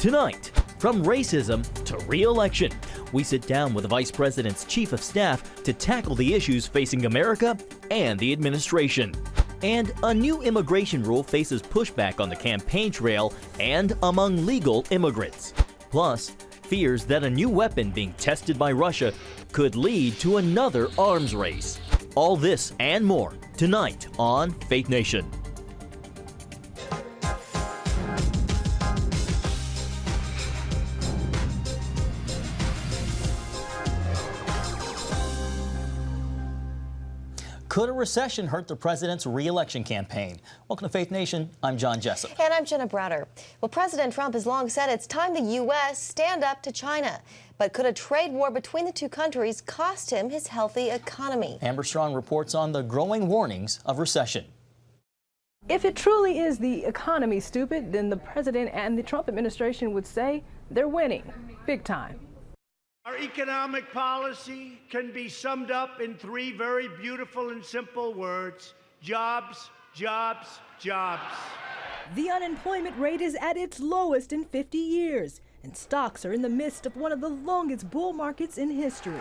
Tonight, from racism to re-election, we sit down with the Vice President's Chief of Staff to tackle the issues facing America and the administration. And a new immigration rule faces pushback on the campaign trail and among legal immigrants. Plus, fears that a new weapon being tested by Russia could lead to another arms race. All this and more tonight on Faith Nation. Could a recession hurt the president's re-election campaign? Welcome to Faith Nation. I'm John Jessup. And I'm Jenna Browder. Well, President Trump has long said it's time the U.S. stand up to China. But could a trade war between the two countries cost him his healthy economy? Amber Strong reports on the growing warnings of recession. If it truly is the economy, stupid, then the president and the Trump administration would say they're winning big time. Our economic policy can be summed up in three very beautiful and simple words: jobs, jobs, jobs. The unemployment rate is at its lowest in 50 years, and stocks are in the midst of one of the longest bull markets in history.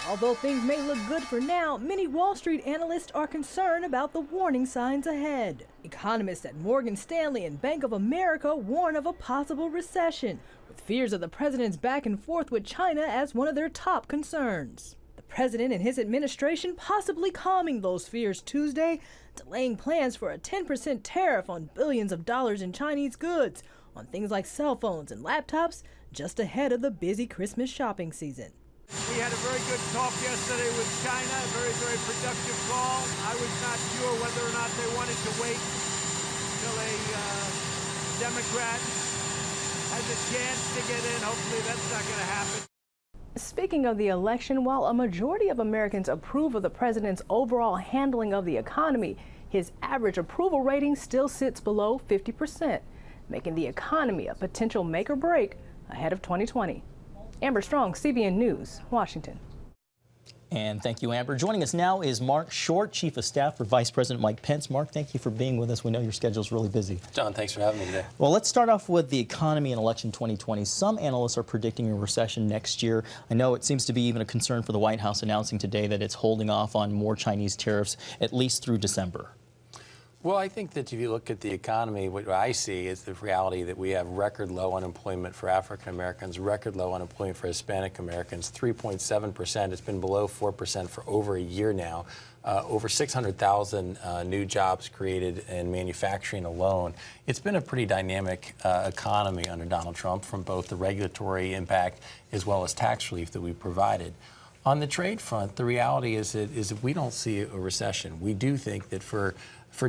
Although things may look good for now, many Wall Street analysts are concerned about the warning signs ahead. Economists at Morgan Stanley and Bank of America warn of a possible recession, with fears of the president's back and forth with China as one of their top concerns. The president and his administration possibly calming those fears Tuesday, delaying plans for a 10% tariff on billions of dollars in Chinese goods on things like cell phones and laptops just ahead of the busy Christmas shopping season. We had a very good talk yesterday with China, a very, very productive call. I was not sure whether or not they wanted to wait till a Democrat has a chance to get in. Hopefully that's not going to happen. Speaking of the election, while a majority of Americans approve of the president's overall handling of the economy, his average approval rating still sits below 50%, making the economy a potential make or break ahead of 2020. Amber Strong, CBN News, Washington. And thank you, Amber. Joining us now is Mark Short, Chief of Staff for Vice President Mike Pence. Mark, thank you for being with us. We know your schedule's really busy. John, thanks for having me today. Well, let's start off with the economy and election 2020. Some analysts are predicting a recession next year. I know it seems to be even a concern for the White House announcing today that it's holding off on more Chinese tariffs at least through December. Well, I think that if you look at the economy, what I see is the reality that we have record low unemployment for African Americans, record low unemployment for Hispanic Americans, 3.7%. It's been below 4% for over a year now. Over 600,000 new jobs created in manufacturing alone. It's been a pretty dynamic economy under Donald Trump, from both the regulatory impact as well as tax relief that we've provided. On the trade front, the reality is that we don't see a recession. We do think that for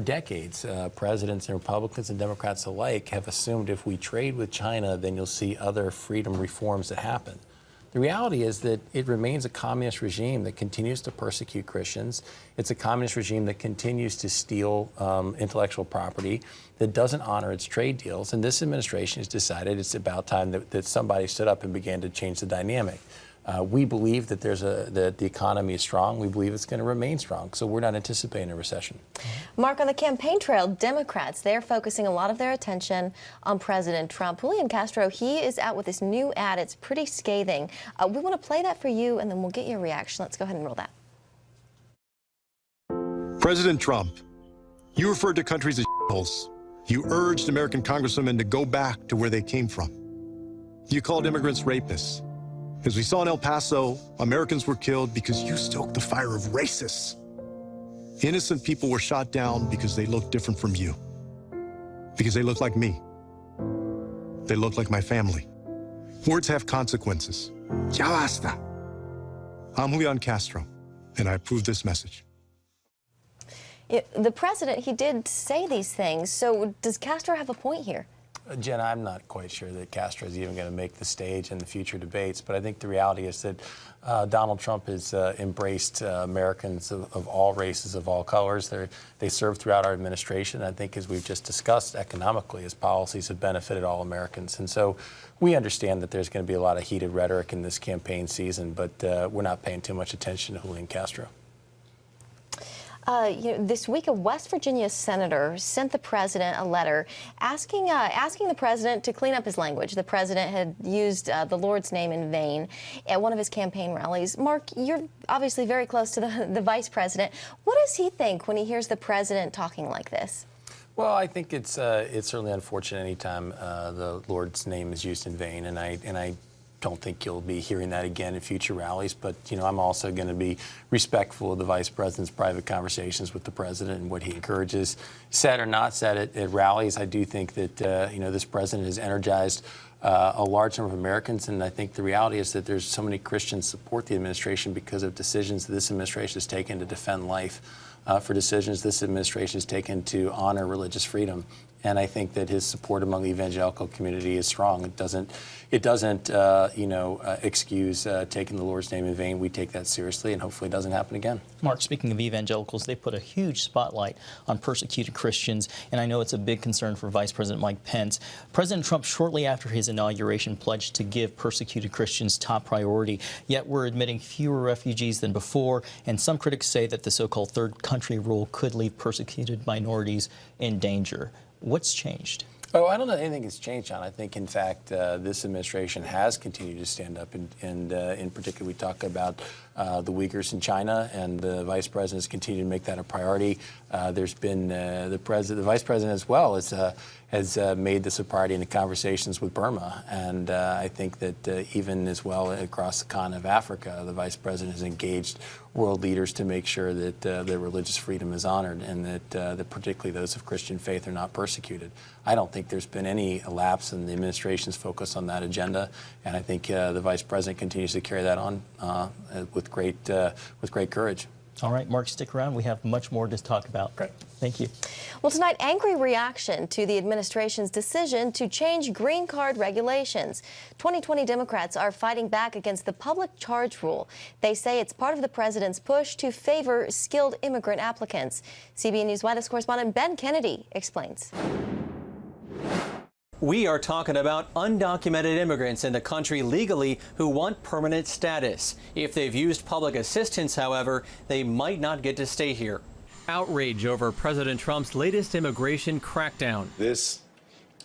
decades, presidents and Republicans and Democrats alike have assumed if we trade with China, then you'll see other freedom reforms that happen. The reality is that it remains a communist regime that continues to persecute Christians. It's a communist regime that continues to steal intellectual property, that doesn't honor its trade deals. And this administration has decided it's about time that somebody stood up and began to change the dynamic. We believe that that the economy is strong. We believe it's going to remain strong. So we're not anticipating a recession. Mark, on the campaign trail, Democrats, they're focusing a lot of their attention on President Trump. Julian Castro, he is out with this new ad. It's pretty scathing. We want to play that for you, and then we'll get your reaction. Let's go ahead and roll that. President Trump, you referred to countries as shitholes. You urged American congresswomen to go back to where they came from. You called immigrants rapists. As we saw in El Paso, Americans were killed because you stoked the fire of racists. Innocent people were shot down because they looked different from you. Because they look like me. They look like my family. Words have consequences. Ya basta. I'm Julian Castro, and I approve this message. The president, he did say these things. So does Castro have a point here? Jen, I'm not quite sure that Castro is even going to make the stage in the future debates, but I think the reality is that Donald Trump has embraced Americans of all races, of all colors. They serve throughout our administration. I think, as we've just discussed, economically, his policies have benefited all Americans. And so we understand that there's going to be a lot of heated rhetoric in this campaign season, but we're not paying too much attention to Julian Castro. This week, a West Virginia senator sent the president a letter asking the president to clean up his language. The president had used the Lord's name in vain at one of his campaign rallies. Mark, you're obviously very close to the vice president. What does he think when he hears the president talking like this? Well, I think it's certainly unfortunate anytime the Lord's name is used in vain, and I don't think you'll be hearing that again in future rallies. But, I'm also going to be respectful of the vice president's private conversations with the president and what he encourages, said or not said at rallies. I do think that, this president has energized a large number of Americans. And I think the reality is that there's so many Christians support the administration because of decisions that this administration has taken to defend life, for decisions this administration has taken to honor religious freedom. And I think that his support among the evangelical community is strong. It doesn't excuse taking the Lord's name in vain. We take that seriously, and hopefully it doesn't happen again. Mark, speaking of evangelicals, they put a huge spotlight on persecuted Christians, and I know it's a big concern for Vice President Mike Pence. President Trump, shortly after his inauguration, pledged to give persecuted Christians top priority, yet we're admitting fewer refugees than before, and some critics say that the so-called third country rule could leave persecuted minorities in danger. What's changed? Oh, I don't know anything has changed, John. I think, in fact, this administration has continued to stand up, and in particular, we talk about the Uyghurs in China, and the vice president has continued to make that a priority. There's been the vice president as well has made this a priority in the conversations with Burma, and I think that even as well across the continent of Africa, the vice president has engaged world leaders to make sure that their religious freedom is honored, and that particularly those of Christian faith are not persecuted. I don't think there's been any lapse in the administration's focus on that agenda, and I think the vice president continues to carry that on with great courage. All right, Mark, stick around. We have much more to talk about. Great. Thank you. Well, tonight, angry reaction to the administration's decision to change green card regulations. 2020 Democrats are fighting back against the public charge rule. They say it's part of the president's push to favor skilled immigrant applicants. CBN News White House correspondent Ben Kennedy explains. We are talking about undocumented immigrants in the country legally who want permanent status. If they've used public assistance, however, they might not get to stay here. Outrage over President Trump's latest immigration crackdown. This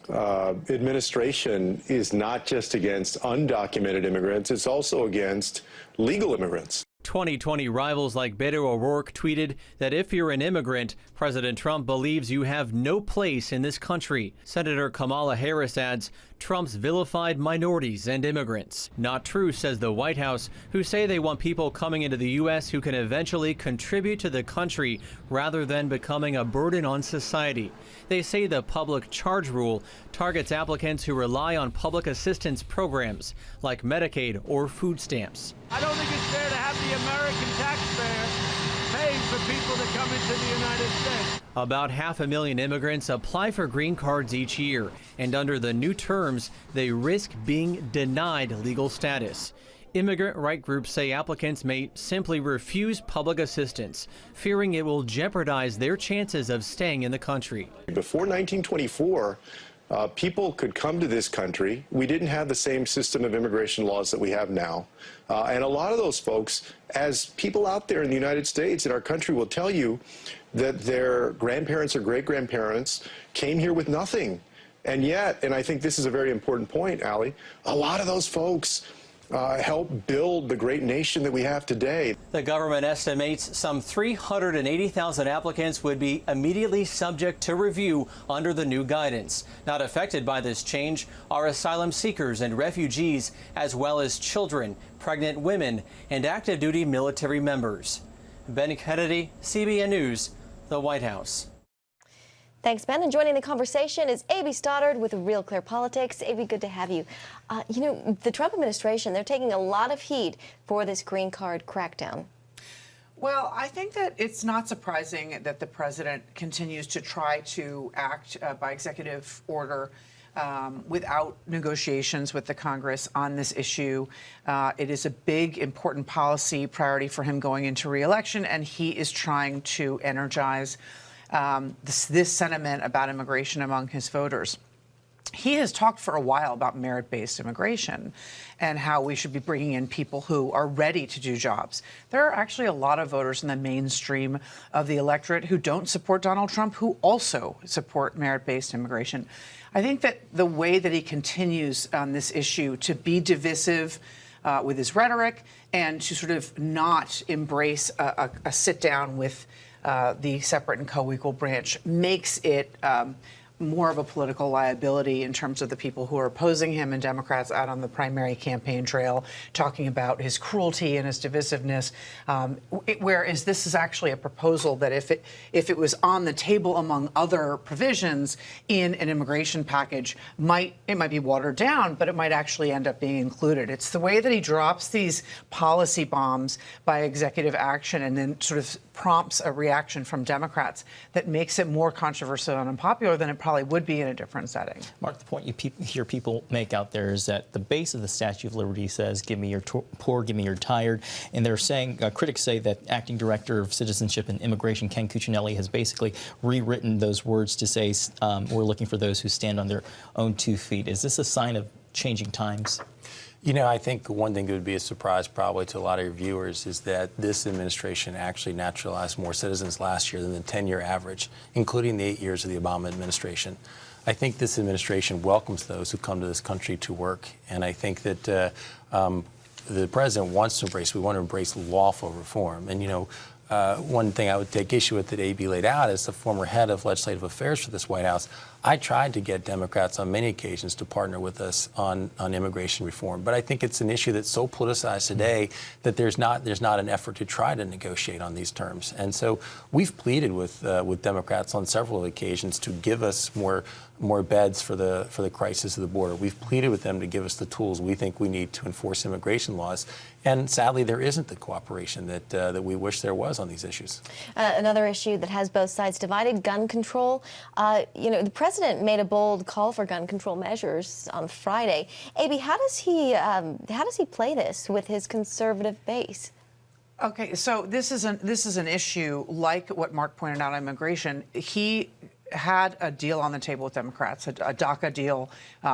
administration is not just against undocumented immigrants, it's also against legal immigrants. 2020 rivals like Beto O'Rourke tweeted that if you're an immigrant, President Trump believes you have no place in this country. Senator Kamala Harris adds, Trump's vilified minorities and immigrants. Not true, says the White House, who say they want people coming into the U.S. who can eventually contribute to the country rather than becoming a burden on society. They say the public charge rule targets applicants who rely on public assistance programs like Medicaid or food stamps. I don't think it's fair to have the American taxpayer paying for people to come into the United States. About 500,000 immigrants apply for green cards each year, and under the new terms, they risk being denied legal status. Immigrant right groups say applicants may simply refuse public assistance, fearing it will jeopardize their chances of staying in the country. Before 1924, people could come to this country. We didn't have the same system of immigration laws that we have now. And a lot of those folks, as people out there in the United States, in our country, will tell you that their grandparents or great-grandparents came here with nothing. And yet, and I think this is a very important point, Allie, a lot of those folks help build the great nation that we have today. The government estimates some 380,000 applicants would be immediately subject to review under the new guidance. Not affected by this change are asylum seekers and refugees, as well as children, pregnant women, and active duty military members. Ben Kennedy, CBN News, the White House. Thanks, Ben. And joining the conversation is A.B. Stoddard with Real Clear Politics. A.B., good to have you. The Trump administration, they're taking a lot of heat for this green card crackdown. Well, I think that it's not surprising that the president continues to try to act by executive order without negotiations with the Congress on this issue. It is a big, important policy priority for him going into re-election, and he is trying to energize this sentiment about immigration among his voters. he has talked for a while about merit-based immigration and how we should be bringing in people who are ready to do jobs. There are actually a lot of voters in the mainstream of the electorate who don't support Donald Trump who also support merit-based immigration. I think that the way that he continues on this issue to be divisive with his rhetoric and to sort of not embrace a sit-down with the separate and co-equal branch makes it more of a political liability in terms of the people who are opposing him and Democrats out on the primary campaign trail talking about his cruelty and his divisiveness, whereas this is actually a proposal that if it was on the table among other provisions in an immigration package, it might be watered down, but it might actually end up being included. It's the way that he drops these policy bombs by executive action and then sort of prompts a reaction from Democrats that makes it more controversial and unpopular than it probably would be in a different setting. Mark, the point you hear people make out there is that the base of the Statue of Liberty says, give me your poor, give me your tired. And they're saying, critics say that Acting Director of Citizenship and Immigration, Ken Cuccinelli, has basically rewritten those words to say, we're looking for those who stand on their own 2 feet. Is this a sign of changing times? You know, I think one thing that would be a surprise probably to a lot of your viewers is that this administration actually naturalized more citizens last year than the 10-year average, including the 8 years of the Obama administration. I think this administration welcomes those who come to this country to work, and I think that the president wants to embrace lawful reform. And, you know, one thing I would take issue with that AB laid out as the former head of legislative affairs for this White House, I tried to get Democrats on many occasions to partner with us on immigration reform. But I think it's an issue that's so politicized today that there's not an effort to try to negotiate on these terms. And so we've pleaded with Democrats on several occasions to give us more beds for the crisis of the border. We've pleaded with them to give us the tools we think we need to enforce immigration laws. And sadly, there isn't the cooperation that we wish there was on these issues. Another issue that has both sides divided: gun control. You know, the president made a bold call for gun control measures on Friday. AB, how does he play this with his conservative base? Okay, so this is an issue like what Mark pointed out on immigration. He had a deal on the table with Democrats, a DACA deal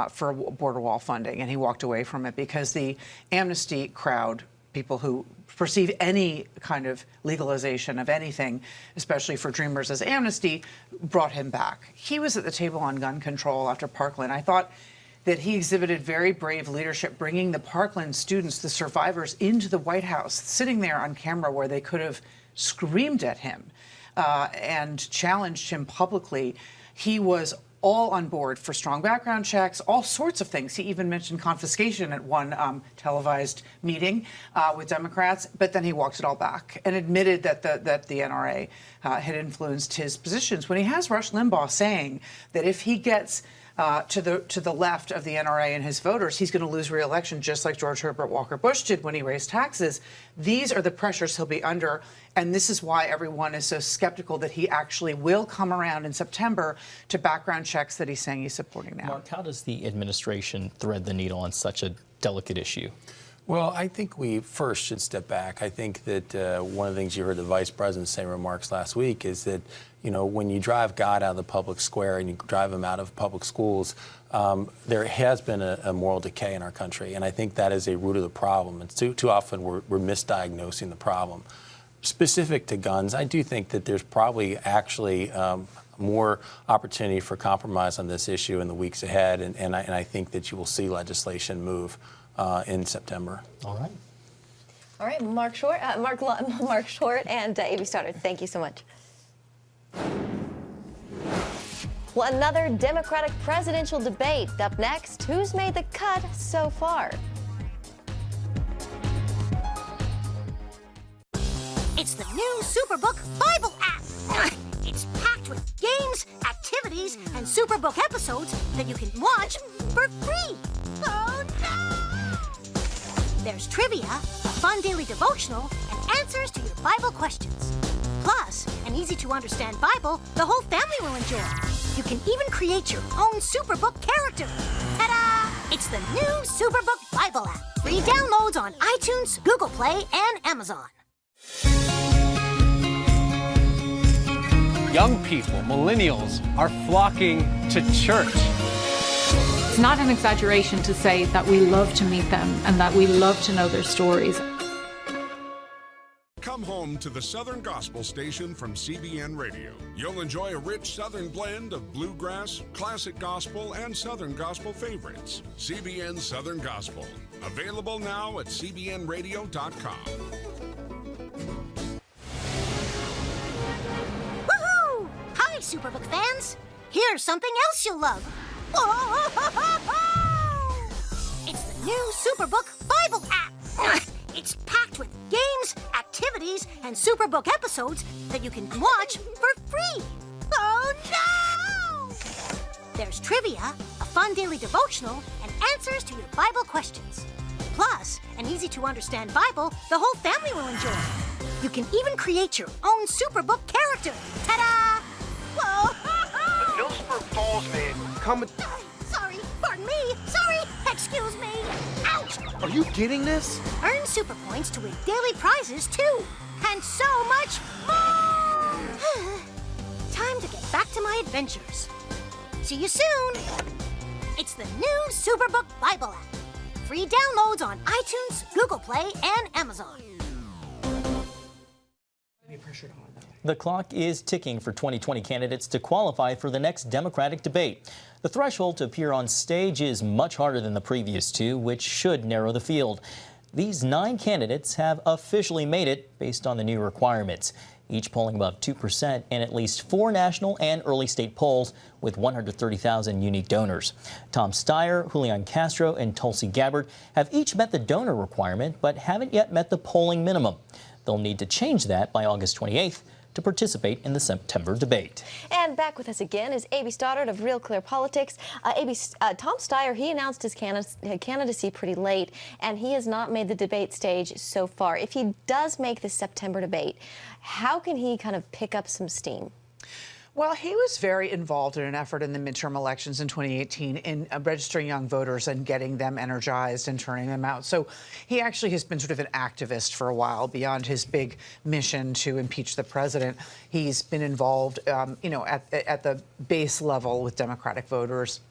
for border wall funding, and he walked away from it because the amnesty crowd, people who perceive any kind of legalization of anything, especially for Dreamers as amnesty, brought him back. He was at the table on gun control after Parkland. I thought that he exhibited very brave leadership, bringing the Parkland students, the survivors, into the White House, sitting there on camera where they could have screamed at him and challenged him publicly. He was all on board for strong background checks, all sorts of things. He even mentioned confiscation at one televised meeting with Democrats, but then he walked it all back and admitted that the NRA had influenced his positions. When he has Rush Limbaugh saying that if he gets to the left of the NRA and his voters, he's going to lose re-election just like George Herbert Walker Bush did when he raised taxes. These are the pressures he'll be under, and this is why everyone is so skeptical that he actually will come around in September to background checks that he's saying he's supporting now. Mark, how does the administration thread the needle on such a delicate issue? Well, I think we first should step back. I think that one of the things you heard the vice president say in remarks last week is that, you know, when you drive God out of the public square and you drive him out of public schools, there has been a moral decay in our country. And I think that is a root of the problem. And too often we're misdiagnosing the problem. Specific to guns, I do think that there's probably actually more opportunity for compromise on this issue in the weeks ahead. And I think that you will see legislation move in September. All right. All right, Mark Short and AB Stoddard, thank you so much. Well, another Democratic presidential debate. Up next, who's made the cut so far? It's the new Superbook Bible app. It's packed with games, activities, and Superbook episodes that you can watch for free. Oh, no! There's trivia, a fun daily devotional, and answers to your Bible questions. Plus, an easy-to-understand Bible the whole family will enjoy. You can even create your own Superbook character. Ta-da! It's the new Superbook Bible app. Free downloads on iTunes, Google Play, and Amazon. Young people, millennials, are flocking to church. It's not an exaggeration to say that we love to meet them and that we love to know their stories. Come home to the Southern Gospel Station from CBN Radio. You'll enjoy a rich Southern blend of bluegrass, classic gospel, and Southern gospel favorites. CBN Southern Gospel. Available now at cbnradio.com. Woohoo! Hi, Superbook fans. Here's something else you'll love. Whoa! It's the new Superbook Bible app. It's packed with games, activities, and Superbook episodes that you can watch for free. Oh, no! There's trivia, a fun daily devotional, and answers to your Bible questions. Plus, an easy-to-understand Bible the whole family will enjoy. You can even create your own Superbook character. Ta-da! Whoa! Millsburg Falls man, come... Sorry, pardon me. Sorry, excuse me. Ouch! Are you getting this? Earn super points to win daily prizes, too. And so much more! Time to get back to my adventures. See you soon! It's the new Superbook Bible app. Free downloads on iTunes, Google Play, and Amazon. The clock is ticking for 2020 candidates to qualify for the next Democratic debate. The threshold to appear on stage is much harder than the previous two, which should narrow the field. These 9 candidates have officially made it based on the new requirements, each polling above 2% in at least 4 national and early state polls with 130,000 unique donors. Tom Steyer, Julian Castro, and Tulsi Gabbard have each met the donor requirement but haven't yet met the polling minimum. They'll need to change that by August 28th to participate in the September debate. And back with us again is A.B. Stoddard of Real Clear Politics. Tom Steyer, he announced his candidacy pretty late, and he has not made the debate stage so far. If he does make the September debate, how can he kind of pick up some steam? Well, he was very involved in an effort in the midterm elections in 2018 in registering young voters and getting them energized and turning them out. So he actually has been sort of an activist for a while beyond his big mission to impeach the president. He's been involved, you know, at the base level with Democratic voters.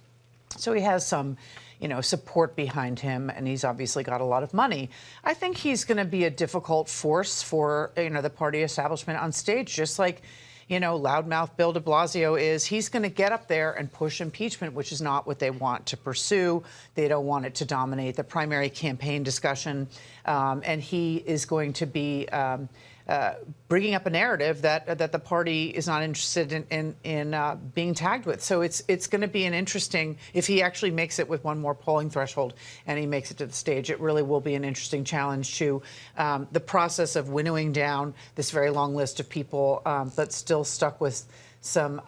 So he has some, you know, support behind him, and he's obviously got a lot of money. I think he's going to be a difficult force for, you know, the party establishment on stage, just like, you know, loudmouth Bill de Blasio is. He's going to get up there and push impeachment, which is not what they want to pursue. They don't want it to dominate the primary campaign discussion. And he is going to be bringing up a narrative that the party is not interested in being tagged with. So it's going to be an interesting, if he actually makes it with one more polling threshold and he makes it to the stage, it really will be an interesting challenge to the process of winnowing down this very long list of people, but still stuck with some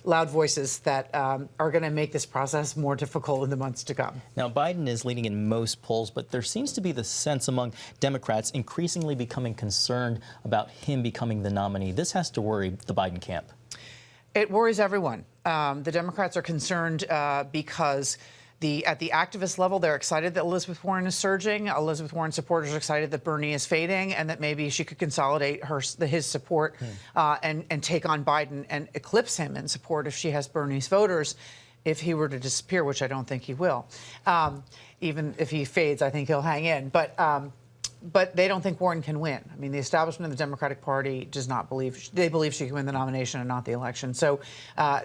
loud voices that are going to make this process more difficult in the months to come. Now, Biden is leading in most polls, but there seems to be the sense among Democrats increasingly becoming concerned about him becoming the nominee. This has to worry the Biden camp. It worries everyone. The Democrats are concerned because at the activist level, they're excited that Elizabeth Warren is surging. Elizabeth Warren supporters are excited that Bernie is fading and that maybe she could consolidate his support and take on Biden and eclipse him in support if she has Bernie's voters. If he were to disappear, which I don't think he will. Even if he fades, I think he'll hang in. But they don't think Warren can win. I mean, the establishment of the Democratic Party does not believe, they believe she can win the nomination and not the election. So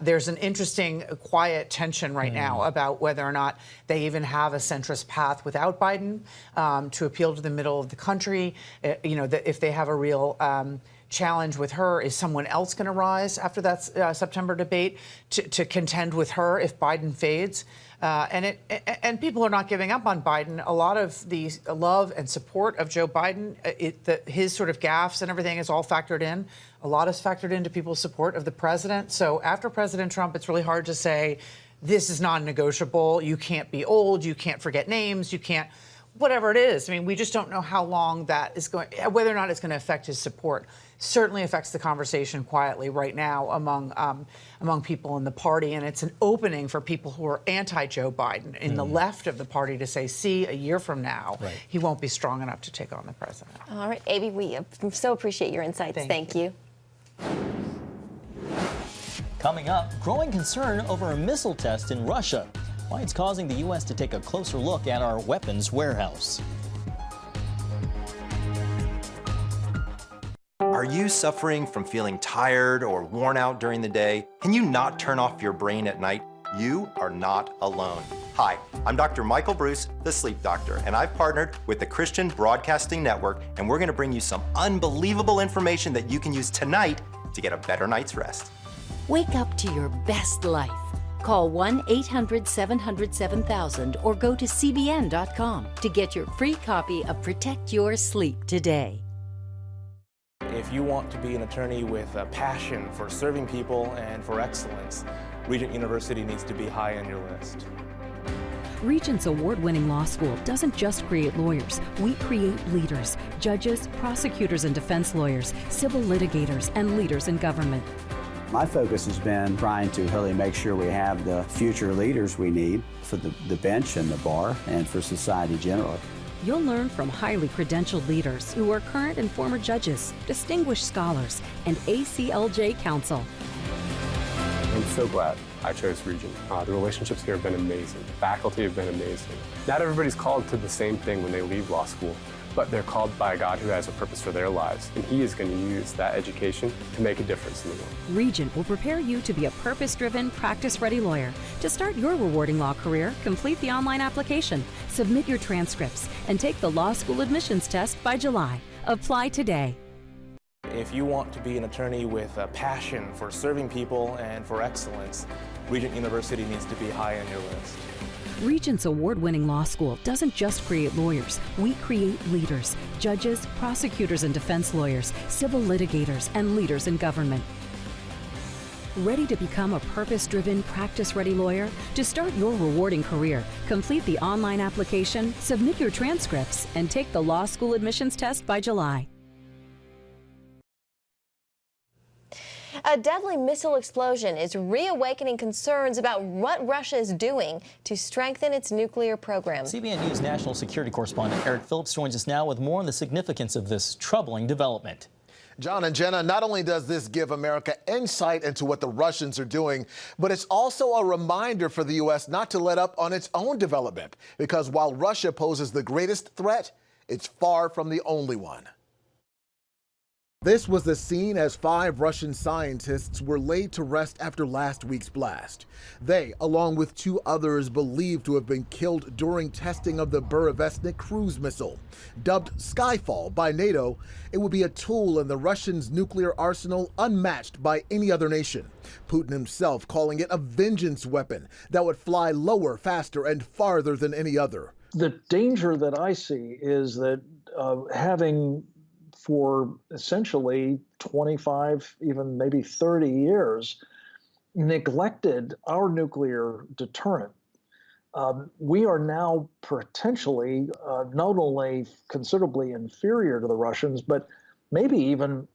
there's an interesting, quiet tension right now about whether or not they even have a centrist path without Biden to appeal to the middle of the country. You know, that if they have a real challenge with her, is someone else going to rise after that September debate to contend with her if Biden fades? And people are not giving up on Biden. A lot of the love and support of Joe Biden, his sort of gaffes and everything is all factored in. A lot is factored into people's support of the president. So after President Trump, it's really hard to say this is non-negotiable. You can't be old. You can't forget names. You can't, whatever it is. I mean, we just don't know how long that is going, whether or not it's going to affect his support. Certainly affects the conversation quietly right now among people in the party, and it's an opening for people who are anti-Joe Biden in the left of the party to say, see, a year from now, he won't be strong enough to take on the president. All right, Abby, we so appreciate your insights. Thank you. Coming up, growing concern over a missile test in Russia. why it's causing the U.S. to take a closer look at our weapons warehouse. Are you suffering from feeling tired or worn out during the day? Can you not turn off your brain at night? You are not alone. Hi, I'm Dr. Michael Bruce, the sleep doctor, and I've partnered with the Christian Broadcasting Network, and we're going to bring you some unbelievable information that you can use tonight to get a better night's rest. Wake up to your best life. Call 1-800-700-7000 or go to cbn.com to get your free copy of Protect Your Sleep today. If you want to be an attorney with a passion for serving people and for excellence, Regent University needs to be high on your list. Regent's award-winning law school doesn't just create lawyers. We create leaders, judges, prosecutors and defense lawyers, civil litigators, and leaders in government. My focus has been trying to really make sure we have the future leaders we need for the bench and the bar and for society generally. You'll learn from highly credentialed leaders who are current and former judges, distinguished scholars, and ACLJ counsel. I'm so glad I chose Regent. The relationships here have been amazing. The faculty have been amazing. Not everybody's called to the same thing when they leave law school, but they're called by a God who has a purpose for their lives, and He is going to use that education to make a difference in the world. Regent will prepare you to be a purpose-driven, practice-ready lawyer. To start your rewarding law career, complete the online application, submit your transcripts, and take the law school admissions test by July. Apply today. If you want to be an attorney with a passion for serving people and for excellence, Regent University needs to be high on your list. Regent's award-winning law school doesn't just create lawyers. We create leaders, judges, prosecutors and defense lawyers, civil litigators, and leaders in government. Ready to become a purpose-driven, practice-ready lawyer? To start your rewarding career, complete the online application, submit your transcripts, and take the law school admissions test by July. A deadly missile explosion is reawakening concerns about what Russia is doing to strengthen its nuclear program. CBN News national security correspondent Eric Phillips joins us now with more on the significance of this troubling development. John and Jenna, not only does this give America insight into what the Russians are doing, but it's also a reminder for the U.S. not to let up on its own development, because while Russia poses the greatest threat, it's far from the only one. This was the scene as 5 Russian scientists were laid to rest after last week's blast. They, along with 2 others believed to have been killed during testing of the Burevestnik cruise missile. Dubbed Skyfall by NATO, it would be a tool in the Russians' nuclear arsenal unmatched by any other nation. Putin himself calling it a vengeance weapon that would fly lower, faster, and farther than any other. The danger that I see is that having for essentially 25, even maybe 30 years, neglected our nuclear deterrent. We are now potentially not only considerably inferior to the Russians, but maybe even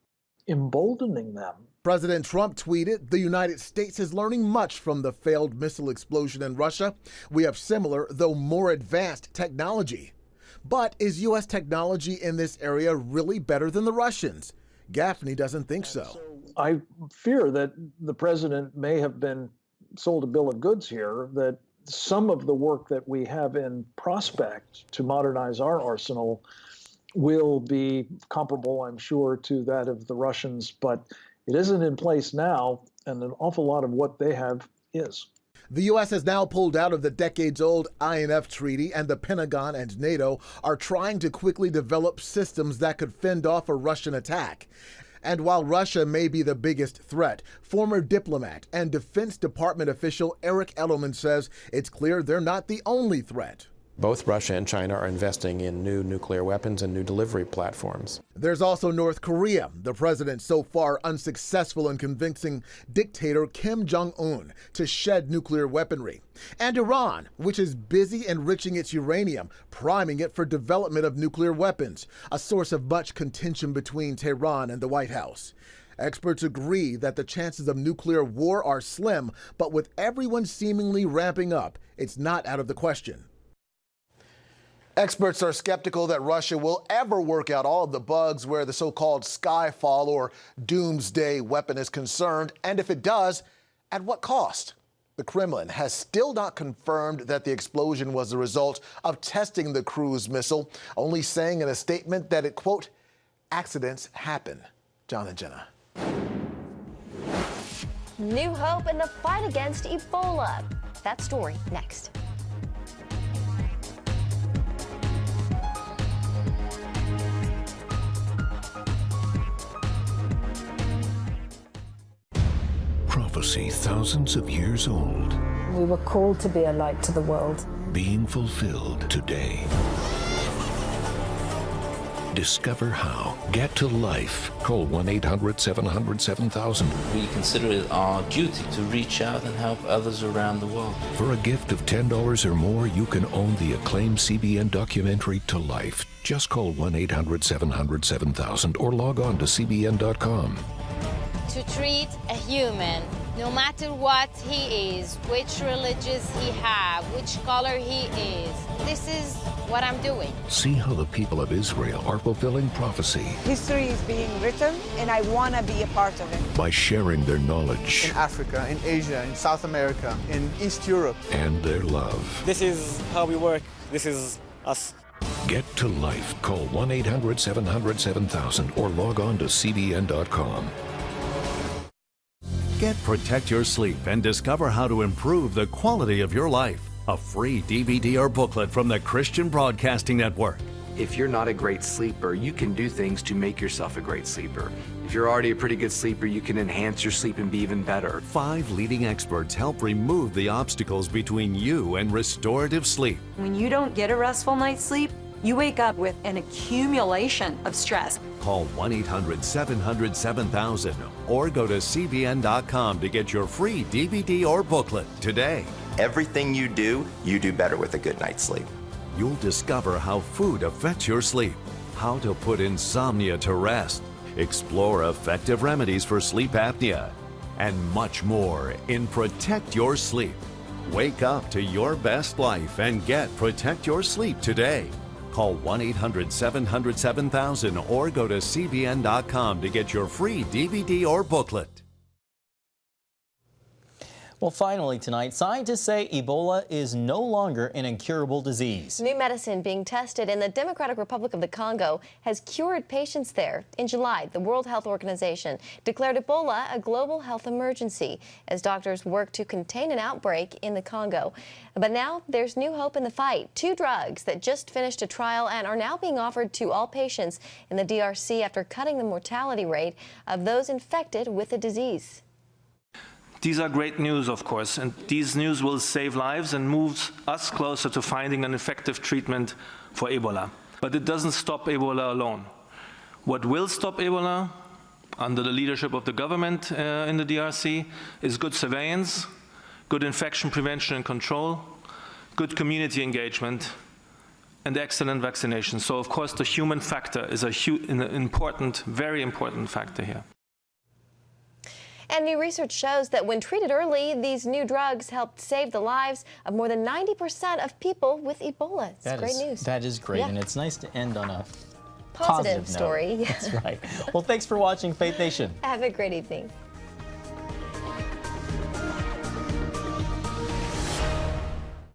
emboldening them. President Trump tweeted, "The United States is learning much from the failed missile explosion in Russia. We have similar, though more advanced, technology." But is U.S. technology in this area really better than the Russians? Gaffney doesn't think so. I fear that the president may have been sold a bill of goods here, that some of the work that we have in prospect to modernize our arsenal will be comparable, I'm sure, to that of the Russians, but it isn't in place now, and an awful lot of what they have is. The U.S. has now pulled out of the decades-old INF Treaty, and the Pentagon and NATO are trying to quickly develop systems that could fend off a Russian attack. And while Russia may be the biggest threat, former diplomat and Defense Department official Eric Edelman says it's clear they're not the only threat. Both Russia and China are investing in new nuclear weapons and new delivery platforms. There's also North Korea, the president so far unsuccessful in convincing dictator Kim Jong-un to shed nuclear weaponry. And Iran, which is busy enriching its uranium, priming it for development of nuclear weapons, a source of much contention between Tehran and the White House. Experts agree that the chances of nuclear war are slim, but with everyone seemingly ramping up, it's not out of the question. Experts are skeptical that Russia will ever work out all of the bugs where the so-called Skyfall or doomsday weapon is concerned, and if it does, at what cost? The Kremlin has still not confirmed that the explosion was the result of testing the cruise missile, only saying in a statement that it, quote, accidents happen. John and Jenna. New hope in the fight against Ebola. That story next. Prophecy thousands of years old, We were called to be a light to the world. being fulfilled today. Discover how. Get to life. Call 1-800-700-7000. We consider it our duty to reach out and help others around the world. For a gift of $10 or more, you can own the acclaimed CBN documentary To Life. Just call 1-800-700-7000 or log on to cbn.com. To treat a human, no matter what he is, which religious he have, which color he is. This is what I'm doing. See how the people of Israel are fulfilling prophecy History is being written, and I want to be a part of it. by sharing their knowledge In Africa, in Asia, in South America, in East Europe. and their love. This is how we work. This is us. Get to life. Call 1-800-700-7000 or log on to cbn.com. Get Protect Your Sleep and discover how to improve the quality of your life. A free DVD or booklet from the Christian Broadcasting Network. If you're not a great sleeper, you can do things to make yourself a great sleeper. If you're already a pretty good sleeper, you can enhance your sleep and be even better. 5 leading experts help remove the obstacles between you and restorative sleep. When you don't get a restful night's sleep, you wake up with an accumulation of stress. Call 1-800-700-7000 or go to cbn.com to get your free DVD or booklet today. Everything you do better with a good night's sleep. You'll discover how food affects your sleep, how to put insomnia to rest, explore effective remedies for sleep apnea, and much more in Protect Your Sleep. Wake up to your best life and get Protect Your Sleep today. Call 1-800-700-7000 or go to cbn.com to get your free DVD or booklet. Well, finally tonight, scientists say Ebola is no longer an incurable disease. New medicine being tested in the Democratic Republic of the Congo has cured patients there. In July, the World Health Organization declared Ebola a global health emergency as doctors work to contain an outbreak in the Congo. But now there's new hope in the fight. 2 drugs that just finished a trial and are now being offered to all patients in the DRC after cutting the mortality rate of those infected with the disease. These are great news, of course, and these news will save lives and moves us closer to finding an effective treatment for Ebola. But it doesn't stop Ebola alone. What will stop Ebola, under the leadership of the government in the DRC, is good surveillance, good infection prevention and control, good community engagement, and excellent vaccination. So, of course, the human factor is an important, very important factor here. And new research shows that when treated early, these new drugs helped save the lives of more than 90% of people with Ebola. It's great news. That is great, Yeah. and it's nice to end on a Positive note. story. That's right. Well, thanks for watching Faith Nation. Have a great evening.